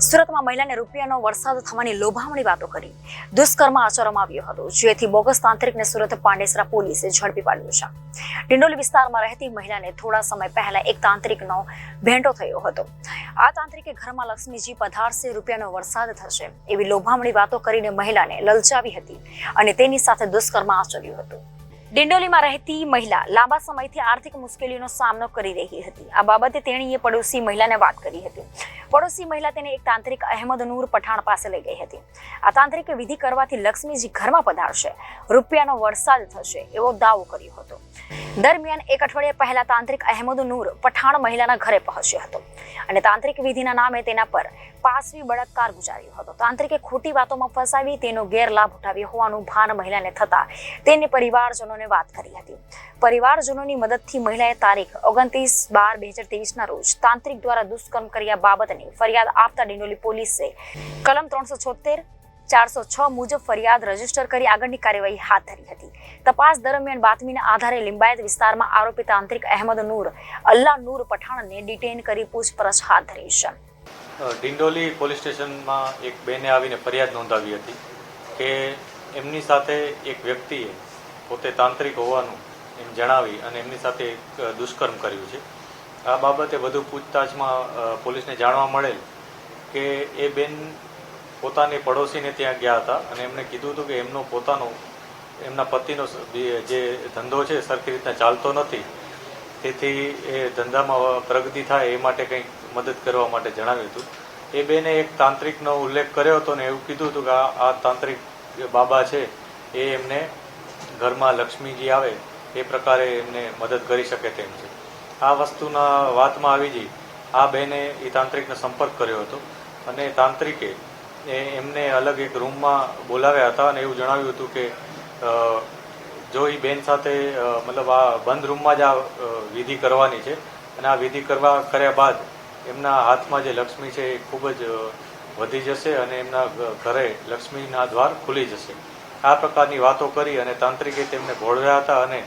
સુરતમાં મહિલાને રૂપિયાનો વરસાદ થવાની લોભામણી વાતો કરી દુષ્કર્મ આચરવામાં આવ્યો હતો, જેથી બોગસ તાંત્રિકને સુરત પાંડેસરા પોલીસે ઝડપી પાડ્યો છે. ડિંડોલી વિસ્તારમાં રહેતી મહિલાને થોડા સમય પહેલા એક તાંત્રિકનો ભેંટો થયો હતો. આ તાંત્રિકે ઘરમાં લક્ષ્મીજી પધારશે, રૂપિયાનો વરસાદ થશે એવી લોભામણી વાતો કરીને મહિલાને લલચાવી હતી અને તેની સાથે દુષ્કર્મ આચર્યું હતું. ડિંડોલીમાં રહેતી મહિલા લાંબા સમયથી આર્થિક મુશ્કેલીઓનો સામનો કરી રહી હતી. આ બાબતે તેણીએ પડોશી મહિલાને વાત કરી હતી. પડોશી મહિલા તેને એક તાંત્રિક અહેમદ નૂર પઠાણ પાસે લઈ ગઈ હતી. આ તાંત્રિકે વિધિ કરવાથી લક્ષ્મીજી ઘરમાં પધારશે, રૂપિયાનો વરસાદ થશે એવો દાવો કર્યો હતો. દરમિયાન એક અઠવાડિયા પહેલા તાંત્રિક અહેમદ નૂર પઠાણ મહિલાના ઘરે પહોંચ્યો હતો અને તાંત્રિક વિધિના નામે તેના પર પાસવી બળાત્કાર ગુજાર્યો હતો. તાંત્રિકે ખોટી વાતોમાં ફસાવી તેનો ગેરલાભ ઉઠાવ્યો હોવાનું ભાન મહિલાને થતા તેને પરિવારજનોને વાત કરી હતી. પરિવારજનોની મદદથી મહિલાએ તારીખ 29/12/2023 રોજ તાંત્રિક દ્વારા દુષ્કર્મ કર્યા બાબતની ફરિયાદ આપતા ડિંડોલી પોલીસે કલમ 376 406 મુજબ ફરિયાદ રજીસ્ટર કરી આગળની કાર્યવાહી હાથ ધરી હતી. તપાસ દરમિયાન બાતમીના આધારે લિંબાયત વિસ્તારમાં આરોપી તાંત્રિક અહેમદ નૂર અલ્લાહ નૂર પઠાણને ડિટેન કરી પૂછપરછ હાથ ધરી છે. ડિંડોલી પોલીસ સ્ટેશનમાં એક બેને આવીને ફરિયાદ નોંધાવી હતી કે એમની સાથે એક વ્યક્તિએ પોતે તાંત્રિક હોવાનું એમ જણાવી અને એમની સાથે એક દુષ્કર્મ કર્યું છે. આ બાબતે વધુ પૂછતાછમાં પોલીસને જાણવા મળેલ કે એ બેન પોતાની પડોશીને ત્યાં ગયા હતા અને એમણે કીધું હતું કે એમના પતિનો જે ધંધો છે સરખી રીતના ચાલતો નથી, તેથી એ ધંધામાં પ્રગતિ થાય એ માટે કંઈક મદદ કરવા માટે જણાવ્યું હતું. એ બેને એક તાંત્રિકનો ઉલ્લેખ કર્યો હતો ને એવું કીધું હતું કે આ તાંત્રિક બાબા છે એ એમને ઘરમાં લક્ષ્મીજી આવે એ પ્રકારે એમને મદદ કરી શકે તેમ છે. આ વસ્તુના વાતમાં આવી જઈ આ બેને એ તાંત્રિકનો સંપર્ક કર્યો હતો અને તાંત્રિકે એમને અલગ એક રૂમમાં બોલાવ્યા હતા અને એવું જણાવ્યું હતું કે જો એ બેન સાથે મતલબ આ બંધ રૂમમાં જ આ વિધિ કરવાની છે અને આ વિધિ કર્યા બાદ એમના હાથમાં જે લક્ષ્મી છે એ ખૂબ જ વધી જશે અને એમના ઘરે લક્ષ્મીના દ્વાર ખુલી જશે. આ પ્રકારની વાતો કરી અને તાંત્રિકે તેમને ભોળવ્યા હતા અને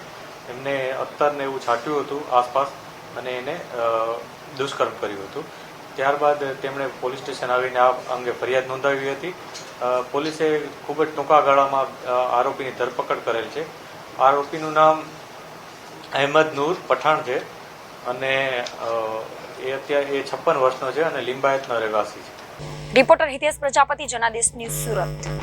એમને અત્તરને એવું છાંટ્યું હતું આસપાસ અને એને દુષ્કર્મ કર્યું હતું. ત્યારબાદ તેમણે પોલીસ સ્ટેશન આવીને આ અંગે ફરિયાદ નોંધાવી હતી. પોલીસે ખૂબ જ ટૂંકા ગાળામાં આરોપીની ધરપકડ કરેલ છે. આરોપીનું નામ અહેમદ નૂર પઠાણ છે અને એ અત્યારે 56 વર્ષનો છે અને લિંબાયતનો રહેવાસી છે. Reporter Hitesh Prajapati, Janadesh news, Surat.